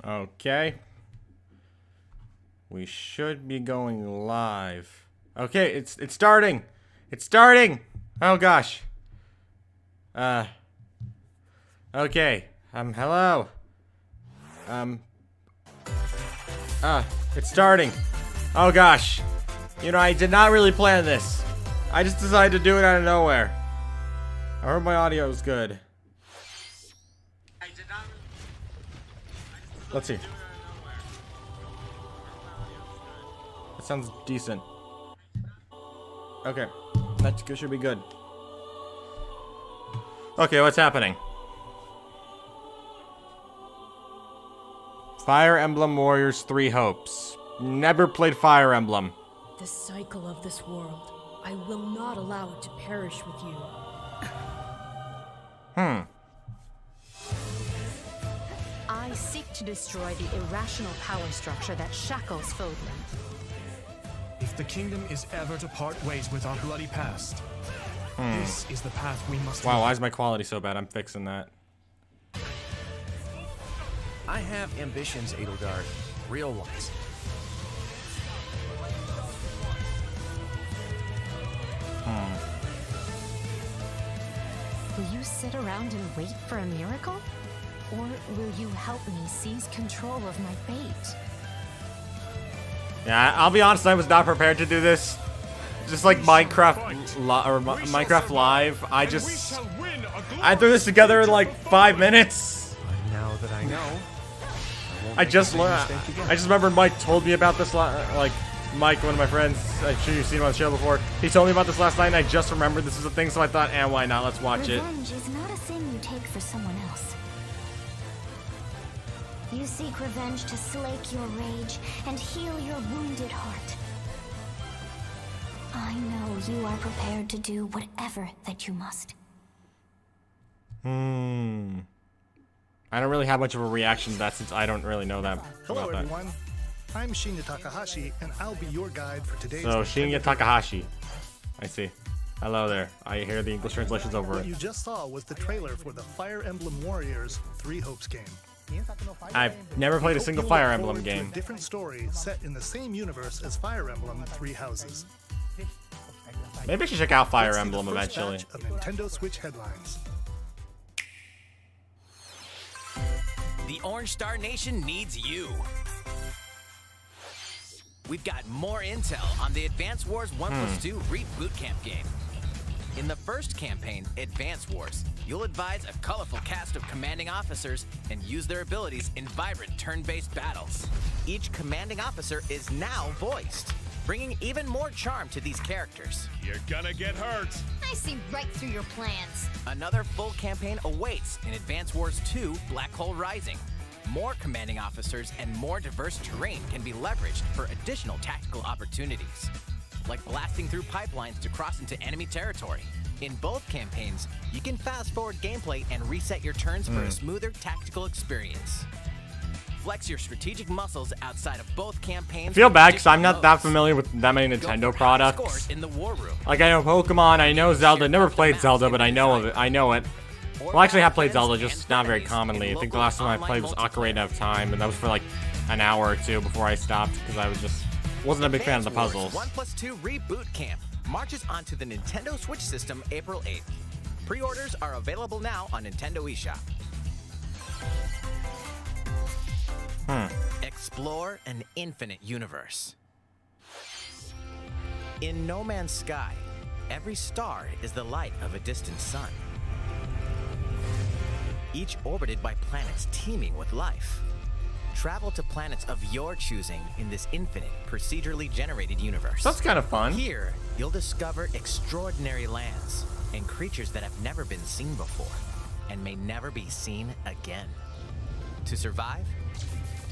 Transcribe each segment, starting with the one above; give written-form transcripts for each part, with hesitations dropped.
Okay. We should be going live. Okay, it's starting. It's starting. Oh gosh. Okay. Hello. It's starting. Oh gosh. You know, I did not really plan this. I just decided to do it out of nowhere. I hope my audio is good. Let's see. That sounds decent. Okay. That should be good. Okay, what's happening? Fire Emblem Warriors 3 Hopes. Never played Fire Emblem. The cycle of this world. I will not allow it to perish with you. I seek to destroy the irrational power structure that shackles Fodlan. If the kingdom is ever to part ways with our bloody past, this is the path we must Wow, take. why is my quality so bad? I'm fixing that. I have ambitions, Edelgard. Real ones. Will you sit around and wait for a miracle? Or will you help me seize control of my fate? Yeah, I'll be honest, I was not prepared to do this. Just like Minecraft Live, I threw this together in like 5 minutes. Now that I know, I just remember Mike told me about this, Mike, one of my friends, I'm sure you've seen him on the show before. He told me about this last night and I just remembered this was a thing, so I thought, why not, let's watch it. Revenge is not a thing you take for someone else. You seek revenge to slake your rage and heal your wounded heart. I know you are prepared to do whatever that you must. I don't really have much of a reaction to that since I don't really know that Hello, about that. everyone. I'm Shinya Takahashi, and I'll be your guide for today's. So, Shinya Takahashi. I see. Hello there. I hear the English translations over What it. you just saw was the trailer for the Fire Emblem Warriors 3 Hopes game. I've never played a single Hope you'll Fire look Emblem forward to game. A different story set in the same universe as Fire Emblem 3 Houses. Maybe I should check out Fire Let's see the Emblem first eventually. batch of Nintendo Switch headlines. The Orange Star Nation needs you. We've got more intel on the Advance Wars 1+2 Reboot Camp game. In the first campaign, Advance Wars, you'll advise a colorful cast of commanding officers and use their abilities in vibrant turn-based battles. Each commanding officer is now voiced, bringing even more charm to these characters. You're gonna get hurt. I see right through your plans. Another full campaign awaits in Advance Wars 2 Black Hole Rising. More commanding officers and more diverse terrain can be leveraged for additional tactical opportunities, like blasting through pipelines to cross into enemy territory. In both campaigns, you can fast forward gameplay and reset your turns for a smoother tactical experience. Flex your strategic muscles outside of both campaigns. I feel with bad because I'm different not that modes. familiar with that many Go for Nintendo high products. scores in the war room. Like I know Pokemon, I know Zelda. Never played Zelda, but I know of it. I know it. Well, actually, I have played Zelda, just not very commonly. I think the last time I played was Ocarina of Time, and that was for like an hour or two before I stopped because I wasn't a big fan of the puzzles. 1+2 Reboot Camp marches onto the Nintendo Switch system April 8th. Pre-orders are available now on Nintendo eShop. Explore an infinite universe. In No Man's Sky, every star is the light of a distant sun, each orbited by planets teeming with life. Travel to planets of your choosing in this infinite, procedurally generated universe. That's kind of fun. Here, you'll discover extraordinary lands and creatures that have never been seen before and may never be seen again. To survive,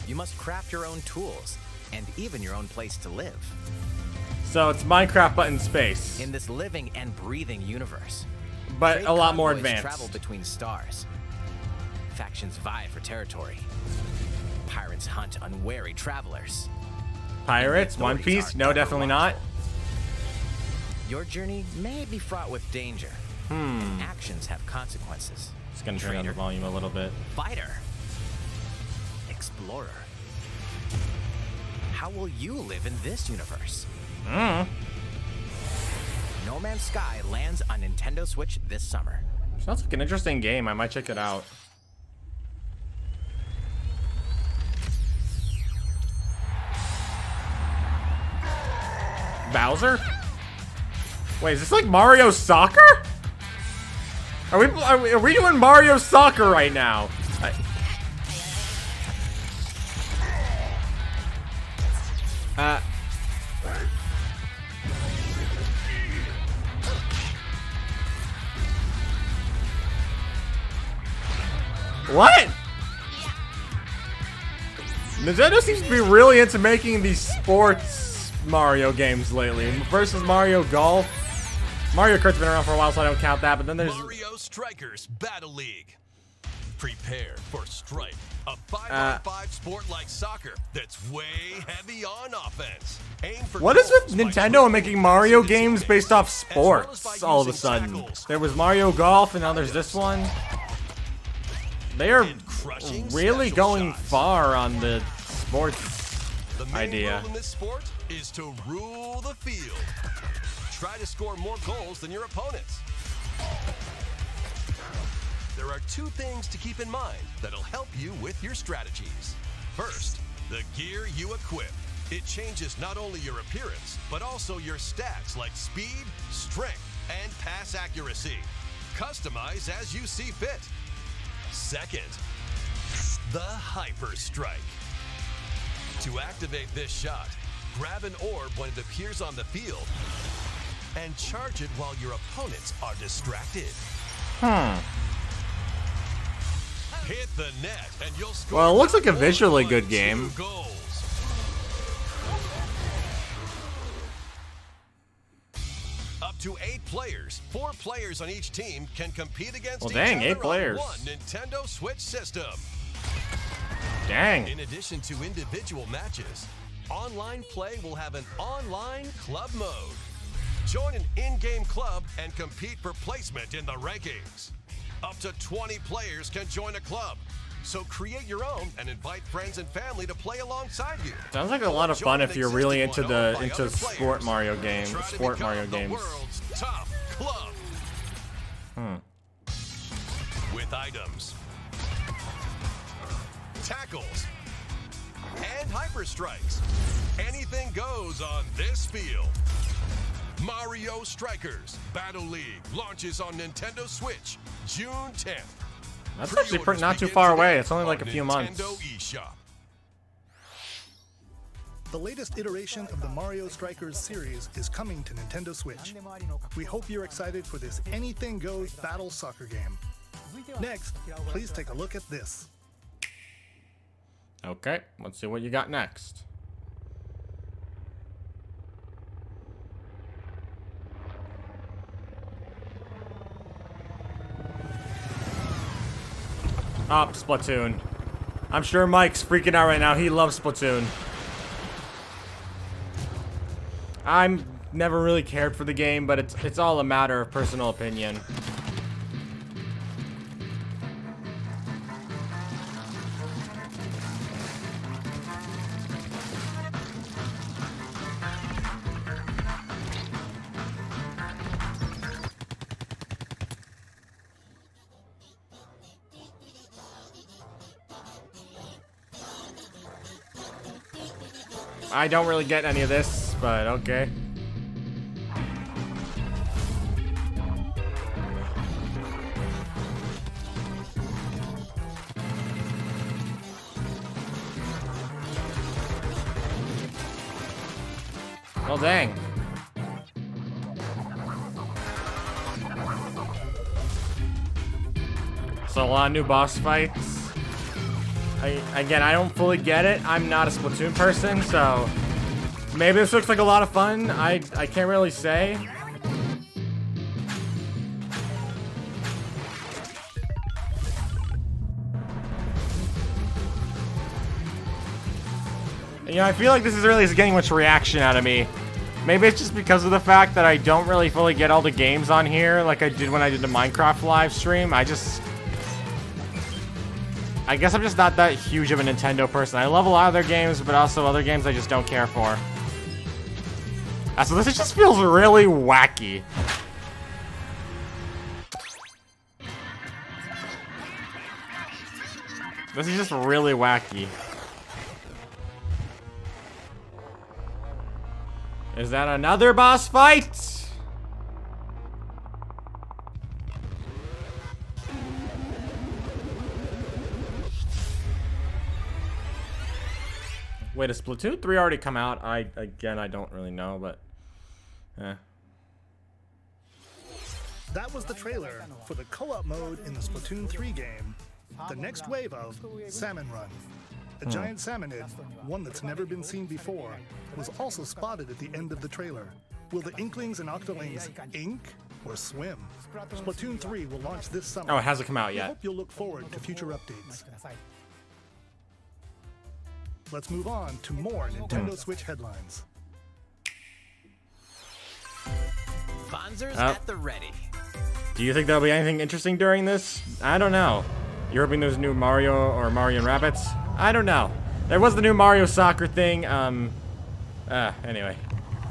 you must craft your own tools and even your own place to live. So it's Minecraft but in space, In this living and breathing universe, but trade a lot more convoys travel advanced. between stars. Factions vie for territory. Pirates hunt unwary travelers. Pirates, One Authorities Piece? are No, ever definitely not. watchful. Your journey may be fraught with danger. Actions have consequences. Just gonna turn down the Traitor. volume a little bit. Fighter. explorer. How will you live in this universe? Hmm. No Man's Sky lands on Nintendo Switch this summer. Sounds like an interesting game. I might check it out. Bowser? Wait, is this like Mario Soccer? Are we doing Mario Soccer right now? What? Nintendo seems to be really into making these sports Mario games lately. Versus Mario Golf. Mario Kart's been around for a while, so I don't count that. But then there's Mario Strikers Battle League. Prepare for Strike, a 5-on-5 sport like soccer that's way heavy on offense. Aim for what is with goals by Nintendo and making Mario games teammates, based off as well as sports by all of a using sudden? tackles. There was Mario Golf, and now there's this one. They are And crushing really special going shots. far on the sports The main idea. rule in this sport is to rule the field. Try to score more goals than your opponents. There are two things to keep in mind that'll help you with your strategies. First, the gear you equip. It changes not only your appearance, but also your stats like speed, strength, and pass accuracy. Customize as you see fit. Second, the Hyper Strike. To activate this shot, grab an orb when it appears on the field and charge it while your opponents are distracted. Hit the net and you'll score. Well, it looks like a not visually one, good but game. 2 goals. Up to 8 players, 4 players on each team can compete against Well, each dang, other 8 players. on one Nintendo Switch system. Dang. In addition to individual matches, online play will have an online club mode. Join an in-game club and compete for placement in the rankings. Up to 20 players can join a club. So create your own and invite friends and family to play alongside you. Sounds like a lot of fun Join if an you're really existing into one the owned by into other sport players. Mario games, Try to sport become Mario the games. world's top club. With items, tackles, and hyper strikes. Anything goes on this field. Mario Strikers Battle League launches on Nintendo Switch June 10th. That's actually Pre-orders not too begin far today away. It's only like a on few months. Nintendo eShop. The latest iteration of the Mario Strikers series is coming to Nintendo Switch. We hope you're excited for this anything goes battle soccer game. Next, please take a look at this. Okay, let's see what you got next. Oh, Splatoon. I'm sure Mike's freaking out right now. He loves Splatoon. I'm never really cared for the game, but it's all a matter of personal opinion. I don't really get any of this, but okay. Well, dang. So a lot of new boss fights. Again, I don't fully get it. I'm not a Splatoon person, so maybe this looks like a lot of fun. I can't really say. You know, I feel like this is really getting much reaction out of me. Maybe it's just because of the fact that I don't really fully get all the games on here like I did when I did the Minecraft live stream. I guess I'm just not that huge of a Nintendo person. I love a lot of their games, but also other games I just don't care for. So this just feels really wacky. This is just really wacky. Is that another boss fight? Wait, has Splatoon 3 already come out? Again, I don't really know, but That was the trailer for the co-op mode in the Splatoon 3 game, the next wave of Salmon Run. A giant salmonid, one that's never been seen before, was also spotted at the end of the trailer. Will the Inklings and Octolings ink or swim? Splatoon 3 will launch this summer. Oh, it hasn't come out We yet. hope you'll look forward to future updates. Let's move on to more Nintendo Switch headlines. Fonzers at the ready. Do you think there'll be anything interesting during this? I don't know. You're hoping there's new Mario or Mario and Rabbids? I don't know. There was the new Mario soccer thing. Anyway.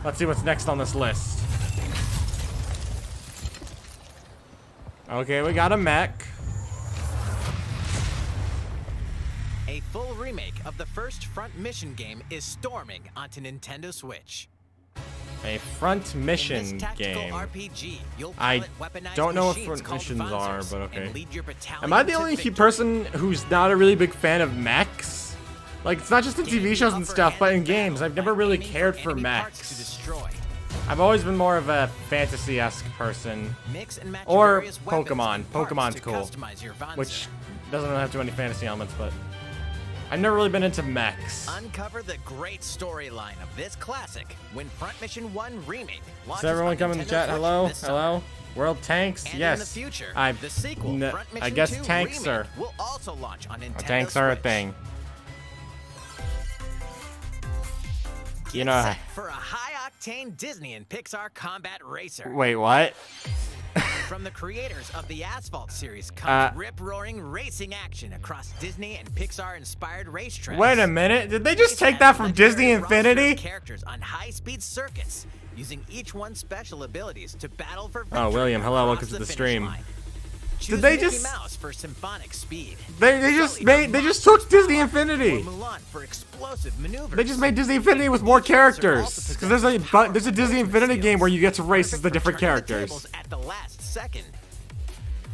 Let's see what's next on this list. Okay, we got a mech. A full remake of the first Front Mission game is storming onto Nintendo Switch. A Front In Mission this tactical game. RPG, you'll I pilot weaponized don't know what machines Front called Missions are, Fonzers but okay. and lead your battalion Am I the to only victory. person who's not a really big fan of mechs? Like, it's not just in TV shows and stuff, but in games. I've never really cared for mechs. I've always been more of a fantasy-esque person. Mix and match Or various weapons Pokemon. and parts Pokemon's to cool. customize your Vonzer. Which doesn't really have too many fantasy elements, but I've never really been into mechs. Uncover the great storyline of this classic when Front Mission 1 Remake Is launches everyone on coming to Nintendo chat? Switch Hello? this summer. Hello? World Tanks? And yes. in the future, I the sequel, Front I Mission guess 2 tanks Remake, are will also launch on Nintendo tanks are a Switch. thing. Get You know. set for a high-octane Disney and Pixar combat racer. Wait, what? From the creators of the Asphalt series comes rip-roaring racing action across Disney and Pixar-inspired racetracks. Wait a minute. Did they just take that from Disney Infinity? Characters on high-speed circuits, using each one's special abilities to battle for victory. Oh, William, hello, welcome across to the finish stream. line. Did Choose they Mickey just Mouse for symphonic speed. They just took Disney Or Infinity. Mulan for explosive maneuvers. They just made Disney Infinity with more characters. Because there's a Disney Infinity game where you get to race as the different Turning the characters. tables at the last second.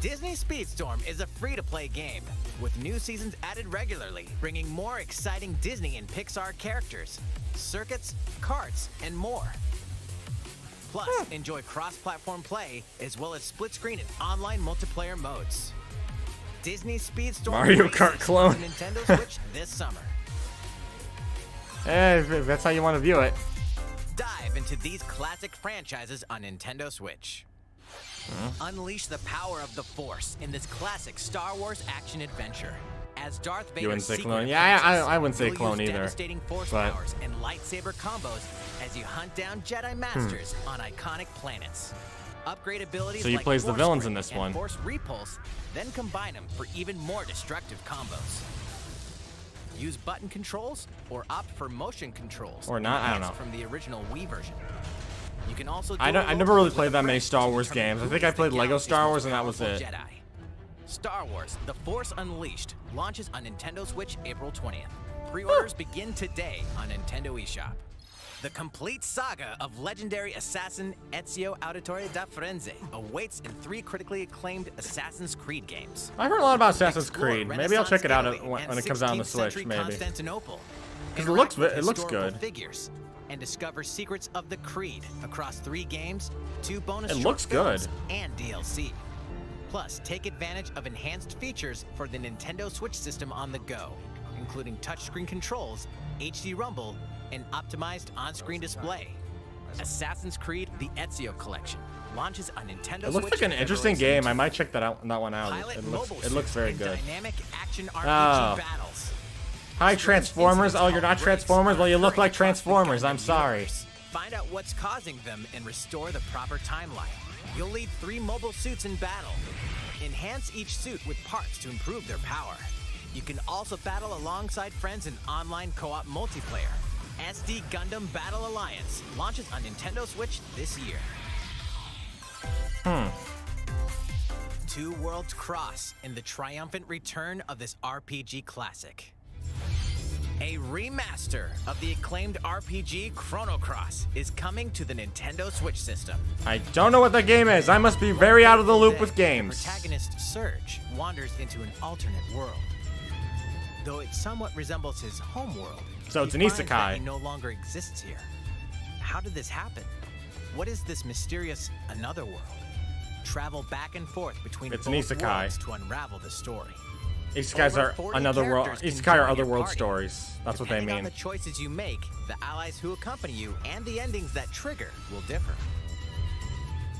Disney Speedstorm is a free-to-play game with new seasons added regularly, bringing more exciting Disney and Pixar characters, circuits, karts, and more. Plus, enjoy cross-platform play as well as split-screen and online multiplayer modes. Disney Speedstorm Mario races Kart clone. on Nintendo Switch this summer. If that's how you want to view it. Dive into these classic franchises on Nintendo Switch. Unleash the power of the Force in this classic Star Wars action-adventure. As Darth Vader's wouldn't say secret clone. Yeah, apprentice, I wouldn't say you'll clone use either, devastating Force but- powers and lightsaber combos as you hunt down Jedi Masters on iconic planets. Upgrade abilities So you like plays the Force villains Grip in this and one. Force Repulse, then combine them for even more destructive combos. Use button controls or opt for motion controls. Or not, I don't enhanced know. From the original Wii version. You can also I never really played that many Star Wars games. I think I played Lego Star Wars and that was it. Jedi. Star Wars: The Force Unleashed launches on Nintendo Switch April 20th. Pre-orders begin today on Nintendo eShop. The complete saga of legendary assassin Ezio Auditore da Firenze awaits in 3 critically acclaimed Assassin's Creed games. I've heard a lot about Assassin's Explore Creed. Maybe I'll check it out Renaissance when Italy it comes out on the and Switch. 16th Maybe. century Constantinople. 'Cause it Interact with looks historical good. Figures and discover secrets of the Creed across 3 games, 2 bonus It short looks good. films, and DLC. Plus, take advantage of enhanced features for the Nintendo Switch system on the go, including touchscreen controls, HD Rumble, and optimized on-screen display. Assassin's Creed: The Ezio Collection launches on Nintendo It looks Switch like an February interesting game. I 17th. might check that one out. Pilot It mobile looks very suits good. and dynamic action RPG Oh. battles. Hi Transformers. Oh, you're not Transformers? Well, you look like Transformers. I'm sorry. Find out what's causing them and restore the proper timeline. You'll lead 3 mobile suits in battle. Enhance each suit with parts to improve their power. You can also battle alongside friends in online co-op multiplayer. SD Gundam Battle Alliance launches on Nintendo Switch this year. Two worlds cross in the triumphant return of this RPG classic. A remaster of the acclaimed RPG Chrono Cross is coming to the Nintendo Switch system. I don't know what the game is. I must be very out of the loop with The games. protagonist Surge wanders into an alternate world. Though it somewhat resembles his home world, So it's he an finds that isekai. he no longer exists here. How did this happen? What is this mysterious another world? Travel back and forth between It's an both isekai. worlds to unravel the story. Isekais Over are 40 another world. characters can Isekai are join other your world party. stories. That's what they Depending on mean. the choices you make, the allies who accompany you, and the endings that trigger will differ.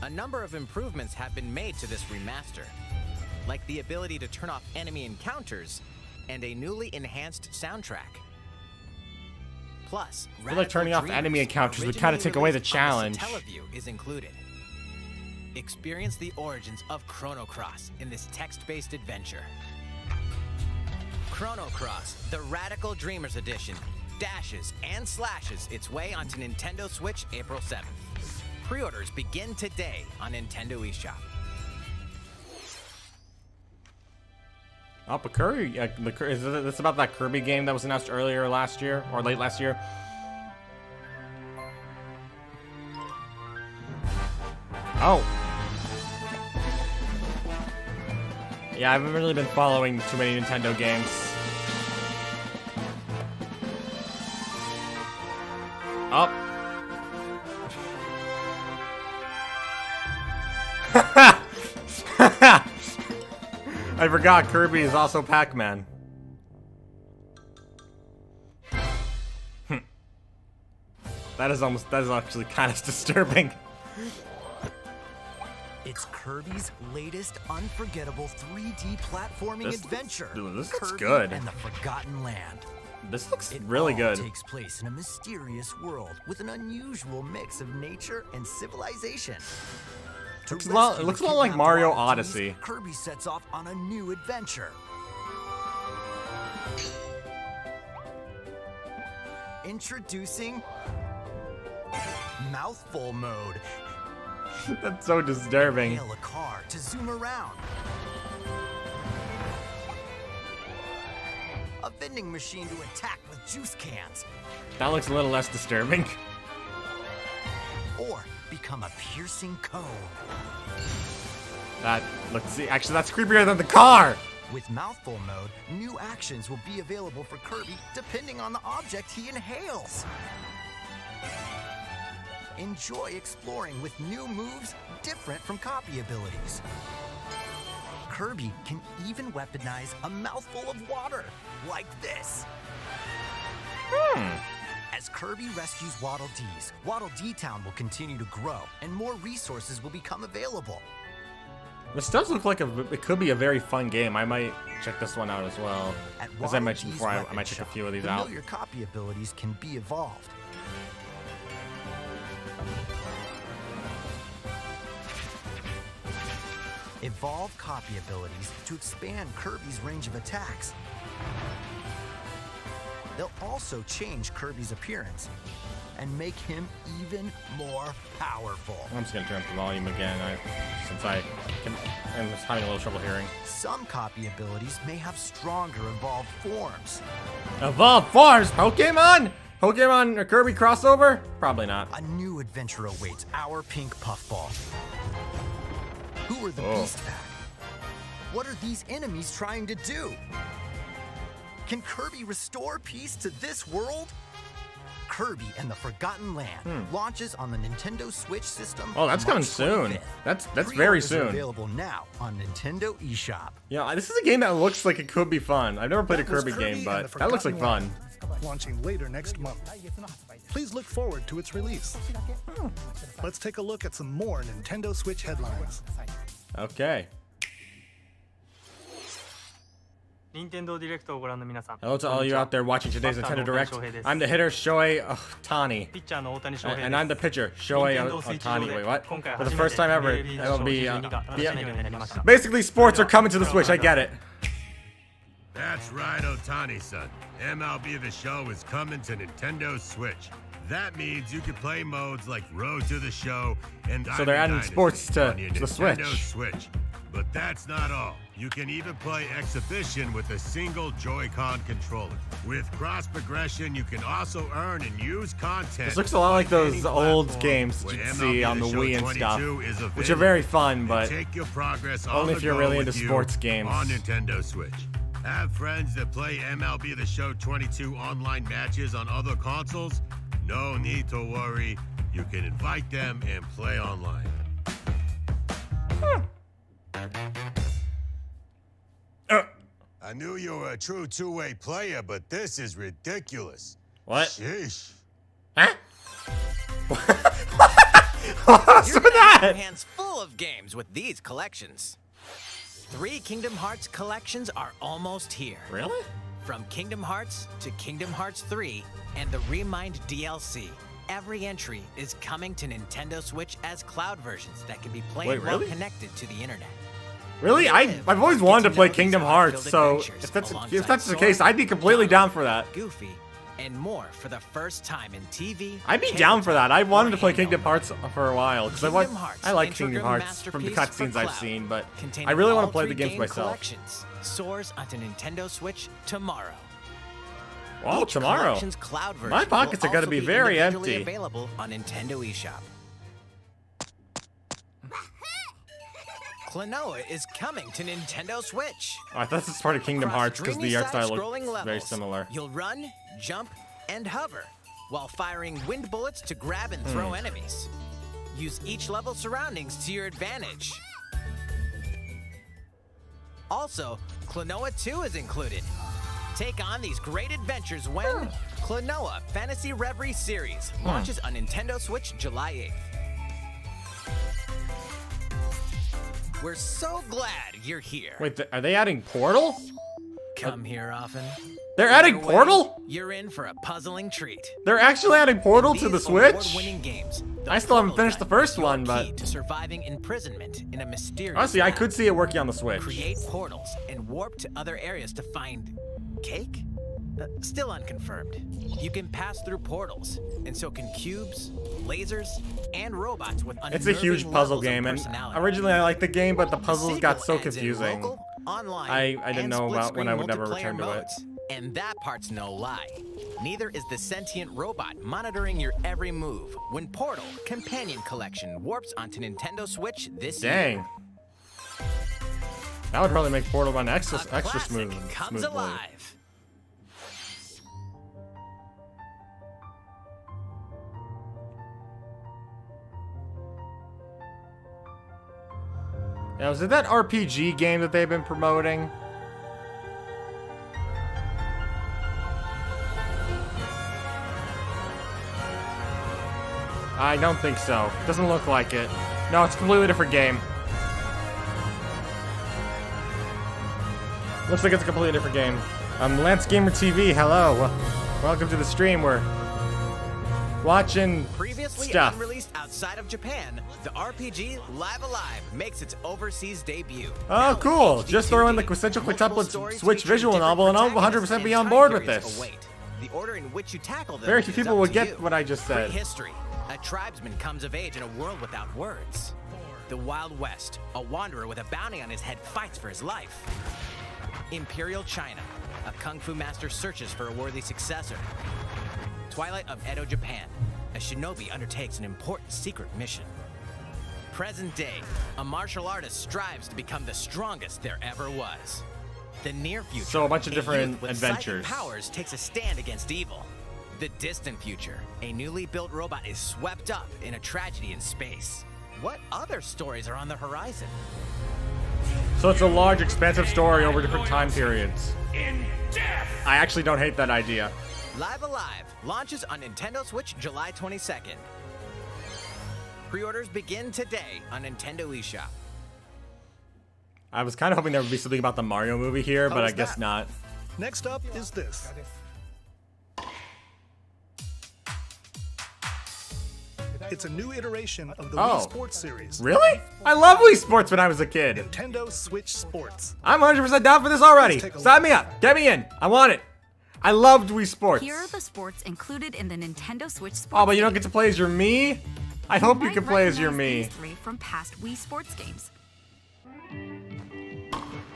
A number of improvements have been made to this remaster, like the ability to turn off enemy encounters and a newly enhanced soundtrack. Plus, I feel like turning off Radical enemy Dreamers, encounters would kind of originally take away the released on challenge. Teleview is included. Experience the origins of Chrono Cross in this text-based adventure. Chrono Cross, the Radical Dreamers Edition, dashes and slashes its way onto Nintendo Switch April 7th. Pre-orders begin today on Nintendo eShop. Oh, but Kirby, is this about that Kirby game that was announced earlier last year or late last year? Oh. Yeah, I haven't really been following too many Nintendo games. Oh. I forgot Kirby is also Pac-Man. That is actually kind of disturbing. It's Kirby's latest unforgettable 3D platforming adventure. Dude, this looks Kirby good. and the Forgotten Land. This looks It really all good. takes place in a mysterious world with an unusual mix of nature and civilization. To It looks rescue a lot like kidnapped Mario royalties, Odyssey. Kirby sets off on a new adventure. Introducing Mouthful Mode. That's so disturbing. Hail a car to zoom around. A vending machine to attack with juice cans. That looks a little less disturbing. Or become a piercing cone. Actually, that's creepier than the car. With Mouthful Mode, new actions will be available for Kirby depending on the object he inhales. Enjoy exploring with new moves different from copy abilities. Kirby can even weaponize a mouthful of water, like this. As Kirby rescues Waddle Dees, Waddle Dee Town will continue to grow, and more resources will become available. This does look like it could be a very fun game. I might check this one out as well. At As I Waddle mentioned Dee's before, I weapon might check a shop, few of these out. familiar copy abilities can be evolved. Evolve copy abilities to expand Kirby's range of attacks. They'll also change Kirby's appearance and make him even more powerful. I'm just gonna turn up the volume again, since I'm just having a little trouble hearing. Some copy abilities may have stronger evolved forms. Evolved forms, Pokemon or Kirby crossover? Probably not. A new adventure awaits our pink puffball. Who are the Oh. Beast Pack? What are these enemies trying to do? Can Kirby restore peace to this world? Kirby and the Forgotten Land launches on the Nintendo Switch system. Oh, that's coming March soon. 25th. That's very Pre-orders are soon. Available now on Nintendo eShop. Yeah, this is a game that looks like it could be fun. I've never played a That was Kirby game, and but the that looks like Forgotten fun. Land, launching later next month. Please look forward to its release. Let's take a look at some more Nintendo Switch headlines. Okay. Hello to all you out there watching today's Nintendo Direct. I'm the hitter, Shohei Ohtani. And I'm the pitcher, Shohei Ohtani. Wait, what? For the first time ever, it'll be... basically, sports are coming to the Switch. I get it. That's right, Otani-san. MLB The Show is coming to Nintendo Switch. That means you can play modes like Road to the Show and So they're adding Dynasty sports to on your the Nintendo Switch. Switch. But that's not all. You can even play Exhibition with a single Joy-Con controller. With cross progression, you can also earn and use content. This looks a lot like those any old platform games where that you MLB see on the The Show Wii and 22 stuff, is which are very available. fun, And but take your progress on only the if you're go really with into you sports games. on Nintendo Switch. Have friends that play MLB The Show 22 online matches on other consoles? No need to worry. You can invite them and play online. I knew you were a true two-way player, but this is ridiculous. What? Sheesh. Huh? What's You're with gonna have that? your hands full of games with these collections. 3 Kingdom Hearts collections are almost here. Really? From Kingdom Hearts to Kingdom Hearts 3 and the Remind DLC, every entry is coming to Nintendo Switch as cloud versions that can be played Wait, while really? connected to the internet. Really? I've always wanted to play Kingdom Hearts, so if that's the case, I'd be completely down for that. Goofy, and more for the first time in TV. I'd be down for that. I wanted to play handheld. Kingdom Hearts for a while because Kingdom Hearts, I like Integral Kingdom Hearts from the masterpiece for cutscenes I've cloud, seen, but containing I really want all to play the 3 games game myself. collections, soars onto Nintendo Switch tomorrow. Wow, Each tomorrow. collection's cloud version My pockets will are going to also be very individually empty. Available on Nintendo eShop. Klonoa is coming to Nintendo Switch. Oh, I thought this was part of Kingdom Across Hearts because dreamy the art style side-scrolling looks very levels, similar. You'll run, jump, and hover while firing wind bullets to grab and throw enemies. Use each level's surroundings to your advantage. Also, Klonoa 2 is included. Take on these great adventures when Klonoa Fantasy Reverie Series launches on Nintendo Switch July 8th. We're so glad you're here. Wait, are they adding Portal? Come here often. They're adding Either way, Portal? You're in for a puzzling treat. They're actually adding Portal to the These Switch? award-winning games, the I still haven't Portal finished the Gun first is your one, but key to surviving imprisonment in a mysterious honestly, I lab. could see it working on the Switch. Create portals and warp to other areas to find cake? Still unconfirmed. You can pass through portals, and so can cubes, lasers, and robots with It's a huge unnerving puzzle levels of game, and personality. originally I liked the game, but the puzzles The got so sequel adds in confusing. local, online, I didn't and know about when split-screen I would never multiplayer return to it. modes. And that part's no lie. Neither is the sentient robot monitoring your every move when Portal Companion Collection warps onto Nintendo Switch this year. Dang. That would probably make Portal run extra Classic smoothly. comes alive. Now, is it that RPG game that they've been promoting? I don't think so. Doesn't look like it. No, it's a completely different game. Looks like it's a completely different game. Lance Gamer TV, hello. Welcome to the stream. We're watching Previously stuff. unreleased outside of Japan, the RPG Live Alive makes its overseas debut. Oh, cool. Just throw in the quintessential quintuplet Switch visual novel and I'll 100% be on board with this. Await. The order in which you tackle them Very few is people up will to get you. what I just said. Prehistory. A tribesman comes of age in a world without words. The Wild West. A wanderer with a bounty on his head fights for his life. Imperial China. A kung fu master searches for a worthy successor. Twilight of Edo, Japan. A shinobi undertakes an important secret mission. Present day. A martial artist strives to become the strongest there ever was. The near future. So a bunch of different youth with adventures. psychic powers takes a stand against evil. The distant future. A newly built robot is swept up in a tragedy in space. What other stories are on the horizon? So it's a large, expansive story over different time periods. I actually don't hate that idea. Live Alive launches on Nintendo Switch July 22nd. Pre-orders begin today on Nintendo eShop. I was kind of hoping there would be something about the Mario movie here, but I was guess that? not. Next up is this. It's a new iteration of the Oh. Wii Sports series. Really? I love Wii Sports when I was a kid. Nintendo Switch Sports. I'm 100% down for this already. Take a Sign look. me up. Get me in. I want it. I loved Wii Sports. Here are the sports included in the Nintendo Switch Sports. Oh, but you don't get to play as your me? I hope you might can play as your recognize me. these three from past Wii Sports games.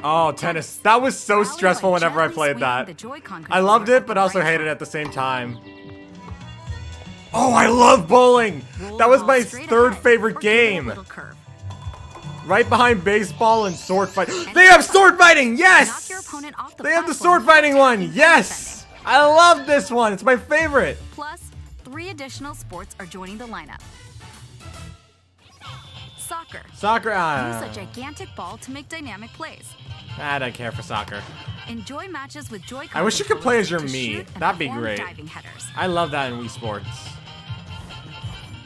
Oh, tennis. That was so Rally stressful by whenever I gently played swinging that. the Joy-Con I loved controller it, but at also the right hated it time. at the same time. Oh, I love bowling. Roll That the was ball my straight third ahead favorite or give it a game. little curve. Right behind baseball and sword fighting. They have sword fighting. Yes. Knock your opponent off the They have the platform sword fighting one. attacking and Yes. I love this one. It's my favorite. Plus, 3 additional sports are joining the lineup. Soccer. Soccer. Use a gigantic ball to make dynamic plays. I don't care for soccer. Enjoy matches with Joy-Con I wish you could play as your controllers to me. shoot and That'd be perform great. diving headers. I love that in Wii Sports.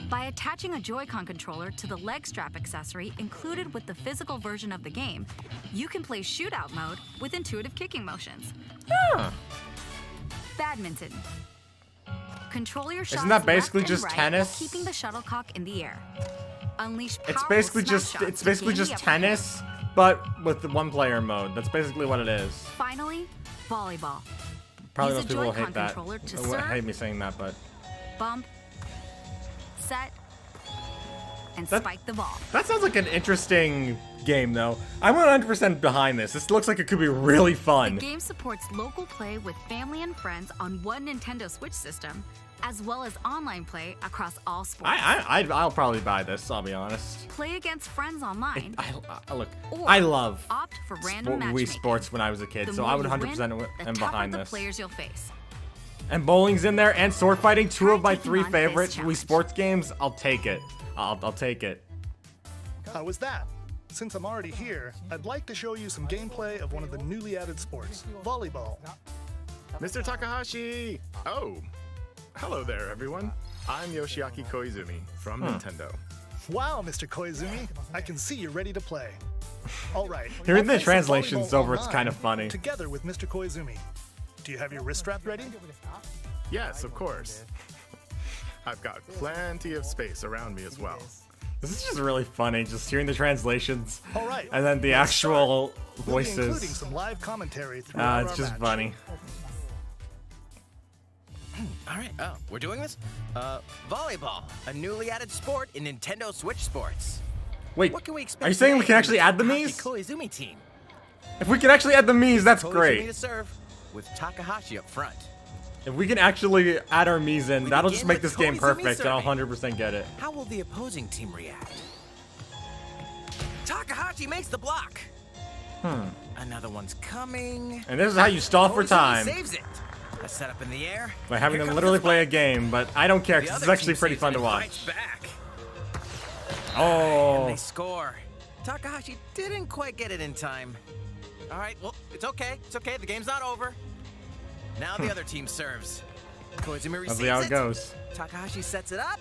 By attaching a Joy-Con controller to the leg strap accessory included with the physical version of the game, you can play shootout mode with intuitive kicking motions. Badminton. Control your shots Isn't that basically left and just right tennis? while keeping the shuttlecock in the air. Unleash It's powerful basically smash just shots it's to basically gain the just upper tennis, but with the one-player mode. That's basically what it is. hand. Finally, volleyball. Probably Use most a people will Joy-Con hate that. controller to I serve, hate me saying that, but bump, set, and That- spike the ball. that sounds like an interesting game, though. I'm 100% behind this. This looks like it could be really fun. The game supports local play with family and friends on one Nintendo Switch system, as well as online play across all sports. I'll probably buy this. I'll be honest. Play against friends online. Look, Or I love opt for random Wii matchmaking. Sports when I was a kid, The so more I would you 100% win, am the tougher behind the this. players you'll face. And bowling's in there, and sword fighting, two of my taking 3 on favorite this Wii challenge. Sports games. I'll take it. I'll take it. How was that? Since I'm already here, I'd like to show you some gameplay of one of the newly added sports, volleyball. Mr. Takahashi! Oh, hello there, everyone. I'm Yoshiaki Koizumi from Nintendo. Wow, Mr. Koizumi, I can see you're ready to play. All right. Hearing the let's play some translations volleyball over, it's online kind of funny. Together with Mr. Koizumi. Do you have your wrist strap ready? Yes, of course. I've got plenty of space around me as well. This is just really funny, just hearing the translations. All right. And then the let's actual start. We'll be including voices. some live commentary throughout It's our just match. funny. All right, we're doing this? Volleyball, a newly added sport in Nintendo Switch Sports. Wait, What can we expect are you saying we today can from actually the add the Takahashi Mii's? Koizumi team. If we can actually add the Mii's, that's Koizumi great. to serve with Takahashi up front. If we can actually add our Mii's in, We that'll begin just make with this game Koizumi perfect, and I'll serving. 100% get it. How will the opposing team react? Takahashi makes the block. Another one's coming. And this is how you stall for Koizumi time. saves it. A setup in the air. By having Here them comes literally the play a spike. game, but I don't care The because it's other actually team pretty saves fun it to and watch. fights back. Oh, And they score. Takahashi didn't quite get it in time. All right, well, it's okay. It's okay. The game's not over. Now the other team serves. Koizumi receives Lovely how it goes. Takahashi sets it up,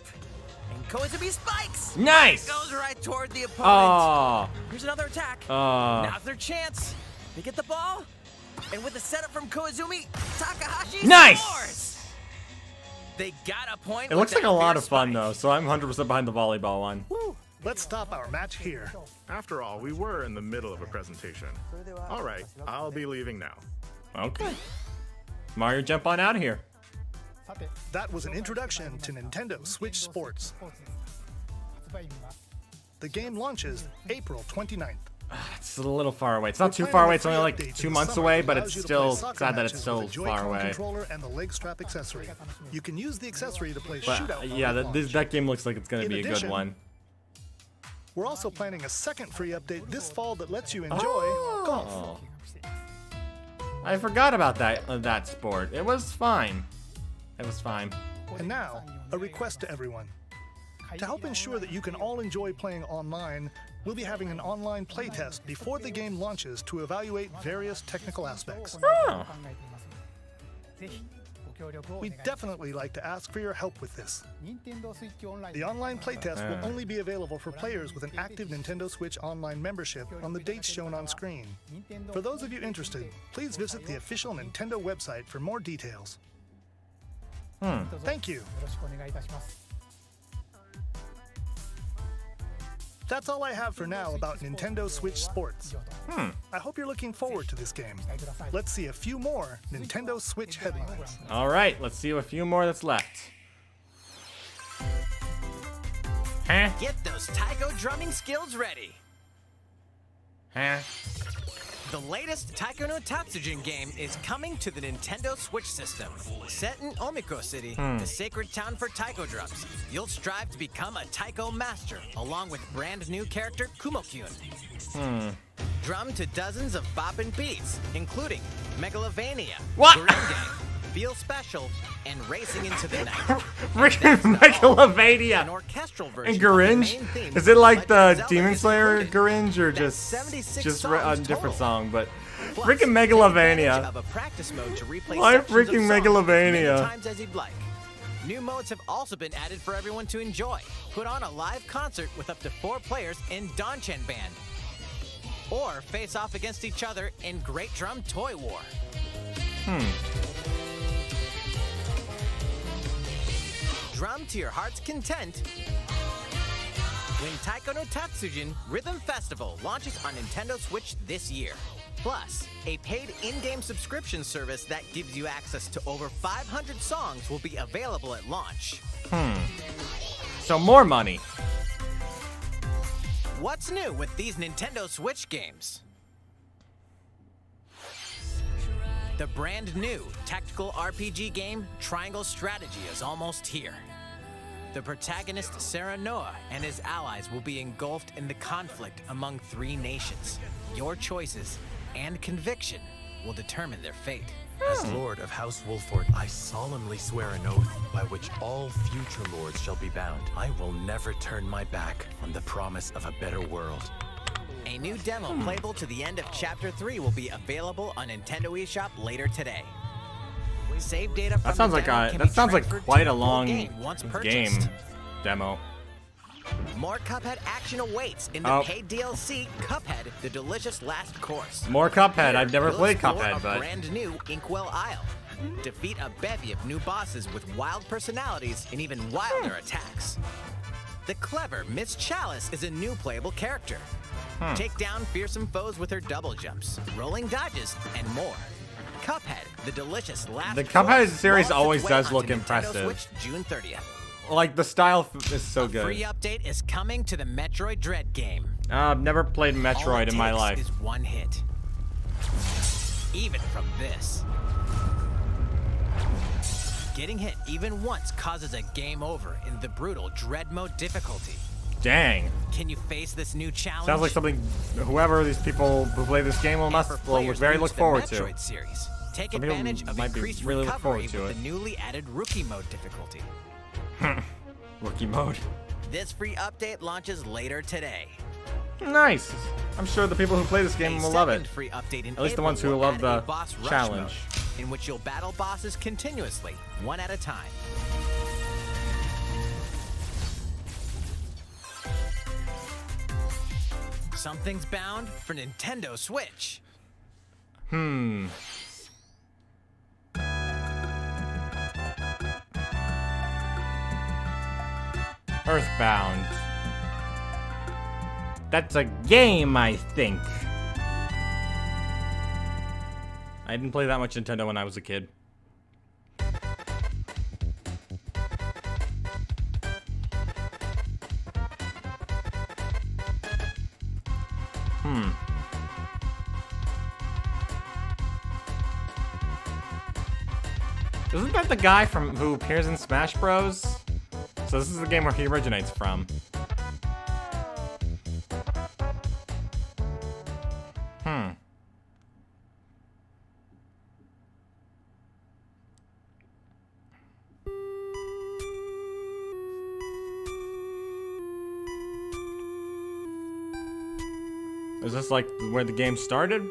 and Koizumi spikes. Nice! Goes right toward the opponent. Oh, Here's another attack. oh. Now's their chance. They get the ball, and with the setup from Koizumi, Takahashi Nice! scores. They got a point. It with looks like that a lot fierce of fun spike. though, so I'm 100% behind the volleyball one. Let's stop our match here. After all, we were in the middle of a presentation. All right, I'll be leaving now. Okay. Mario, jump on out of here. That was an introduction to Nintendo Switch Sports. The game launches April 29th. It's a little far away. It's not We're too planning far a away. It's free only like update 2 in the months summer away, that but allows it's you to still play soccer sad that it's matches so with the far Joy-Con away. controller and the leg strap accessory. You can use the accessory to play But shootout yeah, mode at launch. that game looks like it's gonna In be a good addition, one. We're also planning a second free update this fall that lets you enjoy golf. Oh. I forgot about that sport. It was fine. It was fine. And now, a request to everyone. To help ensure that you can all enjoy playing online, we'll be having an online playtest before the game launches to evaluate various technical aspects. Oh. We'd definitely like to ask for your help with this. The online playtest will only be available for players with an active Nintendo Switch Online membership on the dates shown on screen. For those of you interested, please visit the official Nintendo website for more details. Thank you. That's all I have for now about Nintendo Switch Sports. I hope you're looking forward to this game. Let's see a few more Nintendo Switch headlines. All right, let's see a few more that's left. Huh? Get those taiko drumming skills ready. Huh? The latest Taiko no Tatsujin game is coming to the Nintendo Switch system. Set in Omiko City, the sacred town for taiko drums, you'll strive to become a taiko master, along with brand new character Kumo-kyun. Drum to dozens of boppin' beats, including Megalovania, What? Gurenge, Feel Special, and Racing into the Night. Freaking Megalovania! An orchestral version And of the Gurenge? main theme Is it like of the Legend of Zelda Demon is Slayer included. Gurenge, or That's just 76 a songs different total. song? But Plus, freaking take advantage Megalovania! of a practice mode to replay Why sections of freaking songs as many Megalovania? times as you'd like. New modes have also been added for everyone to enjoy. Put on a live concert with up to 4 players in Donchen Band. Or face off against each other in Great Drum Toy War. Drum to your heart's content when Taiko no Tatsujin Rhythm Festival launches on Nintendo Switch this year. Plus, a paid in-game subscription service that gives you access to over 500 songs will be available at launch. So more money. What's new with these Nintendo Switch games? The brand new tactical RPG game Triangle Strategy is almost here. The protagonist Sarah Noah and his allies will be engulfed in the conflict among 3 nations. Your choices and conviction will determine their fate. As Lord of House Wolford, I solemnly swear an oath by which all future lords shall be bound. I will never turn my back on the promise of a better world. A new demo playable to the end of Chapter 3 will be available on Nintendo eShop later today. Save data from That sounds the like demo a can that be sounds like transferred quite to a the full long game once game purchased. demo. More Cuphead action awaits in the Oh. paid DLC Cuphead: The Delicious Last Course. More Cuphead. I've never You'll played explore Cuphead, a but brand new Inkwell Isle. Defeat a bevy of new bosses with wild personalities and even wilder attacks. The clever Miss Chalice is a new playable character. Take down fearsome foes with her double jumps, rolling dodges, and more. Cuphead: The Delicious Last The Course Cuphead series launches always way does onto look Nintendo impressive. Switch June 30th. like the style is so A free good. update is coming to the Metroid Dread game. I've never played All Metroid it in my takes life. is one hit. Even from this. Getting hit even once causes a game over in the brutal Dread Mode difficulty. Dang. Can you face this new challenge? Sounds like something whoever these people who play this game will For will players very new look the forward to. Metroid series, take Some people advantage of might be increased really look recovery forward to with it. the newly added Rookie Mode difficulty. Rookie mode. This free update launches later today. Nice. I'm sure the people who play this game A will love it. second free update in At least the April ones who will love add the a boss rush challenge. mode, in which you'll battle bosses continuously, one at a time. Something's bound for Nintendo Switch. Earthbound. That's a game, I think. I didn't play that much Nintendo when I was a kid. Isn't that the guy from who appears in Smash Bros? So this is the game where he originates from. Is this like where the game started?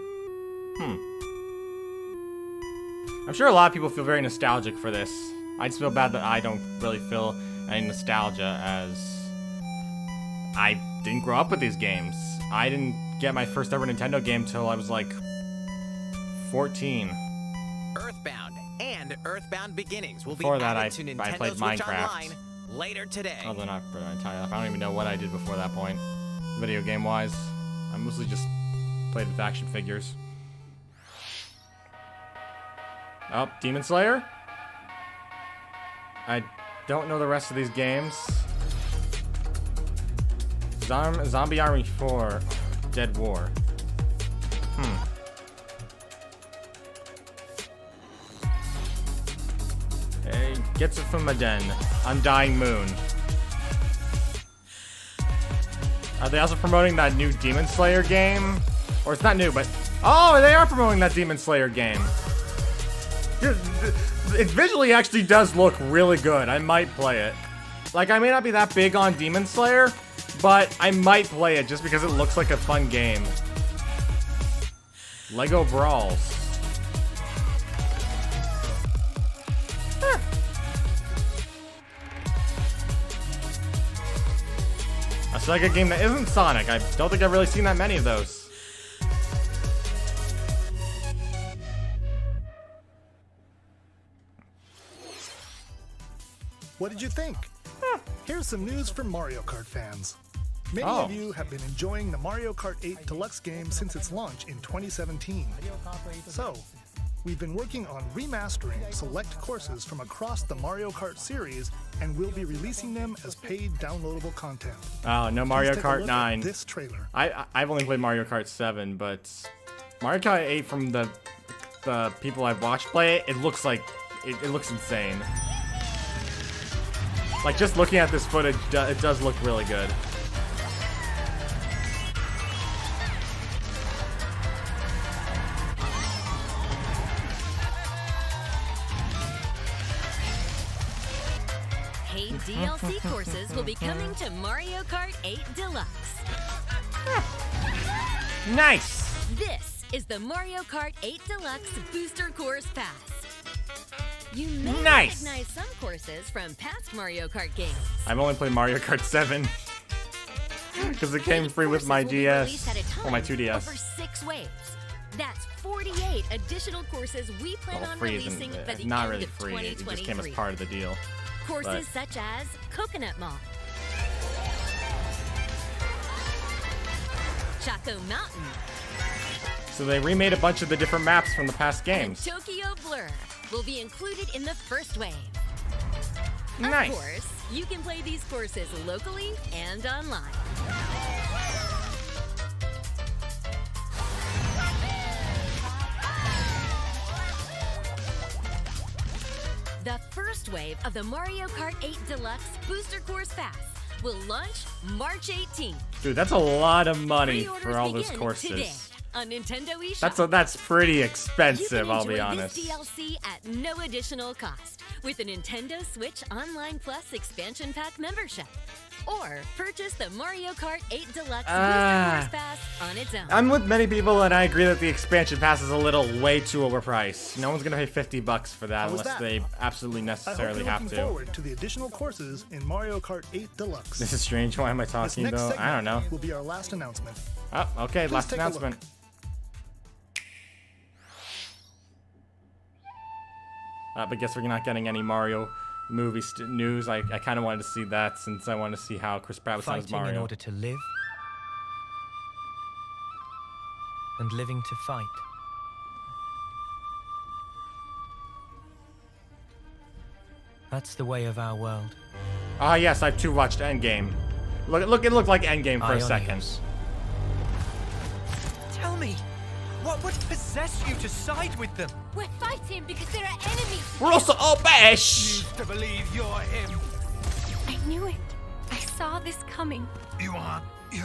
I'm sure a lot of people feel very nostalgic for this. I just feel bad that I don't really feel any nostalgia, as I didn't grow up with these games. I didn't get my first ever Nintendo game till I was like 14. Earthbound and Earthbound Beginnings will Before be that, added to I Nintendo played Switch Minecraft. Online later today. Although not for the entire life. I don't even know what I did before that point. video game wise. I mostly just played with action figures. Oh, Demon Slayer? I don't know the rest of these games. Zombie Army 4, Dead War. Hey, gets it from Den. Undying Moon. Are they also promoting that new Demon Slayer game? Or it's not new, but... Oh, they are promoting that Demon Slayer game. It visually actually does look really good. I might play it. Like, I may not be that big on Demon Slayer, but I might play it just because it looks like a fun game. Lego Brawls. A Sega game that isn't Sonic. I don't think I've really seen that many of those. What did you think? Here's some news for Mario Kart fans. Many of you have been enjoying the Mario Kart 8 Deluxe game since its launch in 2017. So, we've been working on remastering select courses from across the Mario Kart series, and we'll be releasing them as paid downloadable content. Oh, no Mario Please take a Kart look 9. at this trailer. I've only played Mario Kart 7, but Mario Kart 8 from the people I've watched play it, it looks like it looks insane. Like, just looking at this footage, it does look really good. Paid DLC courses will be coming to Mario Kart 8 Deluxe. Nice! This is the Mario Kart 8 Deluxe Booster Course Pass. You may recognize some courses from past Mario Kart games. I've only played Mario Kart 7 because it came free with my DS or my 2DS. Over 6 waves. That's 48 additional courses we plan on Free releasing isn't by the not end really of free. It 2023. just came as part of the deal. Courses such as Coconut Mall, Chaco Mountain, So they remade a bunch of the different maps from the past and games. Tokyo Blur will be included in the first wave. Nice. Of course, you can play these courses locally and online. The first wave of the Mario Kart 8 Deluxe Booster Course Pass will launch March 18th. Dude, that's a lot of money Pre-orders for all those begin courses. today on Nintendo eShop. That's pretty You expensive, can I'll be enjoy honest. this DLC at no additional cost with a Nintendo Switch Online Plus expansion pack membership. Or purchase the Mario Kart 8 Deluxe Booster Course Pass on its own. I'm with many people, and I agree that the expansion pass is a little way too overpriced. No one's gonna pay $50 for that How was unless that? they absolutely I hope necessarily you're have looking to. forward to the additional courses in Mario Kart 8 Deluxe. This is strange. Why am I This talking next though? I don't know. segment will be our last announcement. Oh, okay. Please Last take a look. announcement. But guess we're not getting any Mario movie news. I kind of wanted to see that since I wanted to see how Chris Pratt was on as Fighting in Mario. order to live, and living to fight. That's the way of our world. Ah, yes, I've too watched Endgame. Look, it looked like Endgame for a Ionios. second. Tell me, what would possess you to side with them? We're fighting because there are enemies. We're also all bash. To believe you're him. I knew it. I saw this coming. You're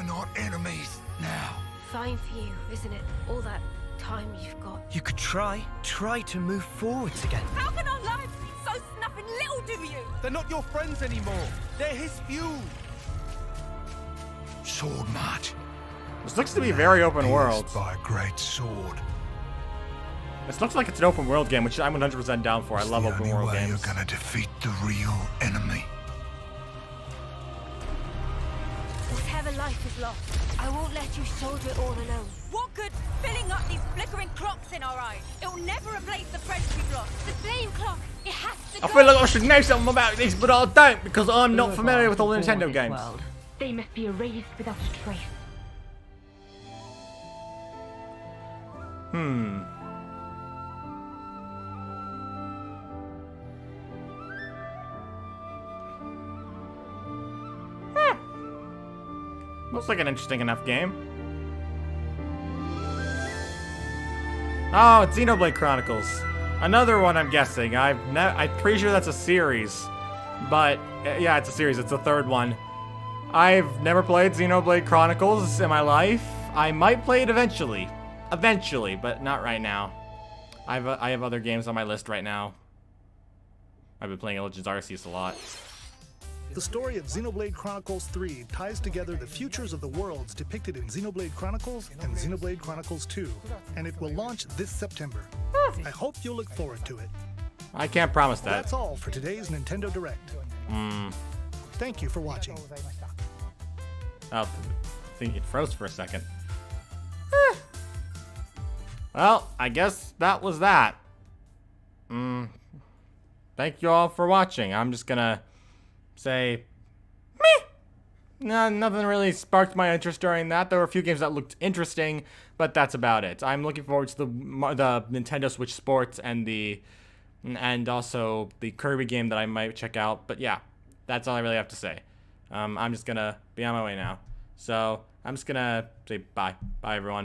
not enemies now. Fine for you, isn't it? All that time you've got. You could try to move forwards again. How can our lives be so snuffing little to you? They're not your friends anymore. They're his fuel. Sword match. This looks to be very open world. By a great sword. This looks like it's an open world game, which I'm 100% down for. I love open world games. You're gonna defeat the real enemy. Whatever life is lost, I won't let you shoulder it all alone. What good filling up these flickering clocks in our eyes? It'll never replace the friends we've lost. The flame clock, it has to I go. feel like I should know something about this, but I don't because I'm not familiar with all the Nintendo games. They must be erased without a trace. Looks like an interesting enough game. Oh, it's Xenoblade Chronicles. Another one, I'm guessing. I'm pretty sure that's a series. But, yeah, it's a series. It's the third one. I've never played Xenoblade Chronicles in my life. I might play it eventually. Eventually, but not right now. I have other games on my list right now. I've been playing Legends Arceus a lot. The story of Xenoblade Chronicles 3 ties together the futures of the worlds depicted in Xenoblade Chronicles and Xenoblade Chronicles 2, and it will launch this September. I hope you'll look forward to it. I can't promise that. That's all for today's Nintendo Direct. Thank you for watching. Oh, I think it froze for a second. Well, I guess that was that. Thank you all for watching. I'm just gonna say, meh. No, nothing really sparked my interest during that. There were a few games that looked interesting, but that's about it. I'm looking forward to the Nintendo Switch Sports and also the Kirby game that I might check out. But yeah, that's all I really have to say. I'm just gonna be on my way now. So I'm just gonna say bye. Bye, everyone.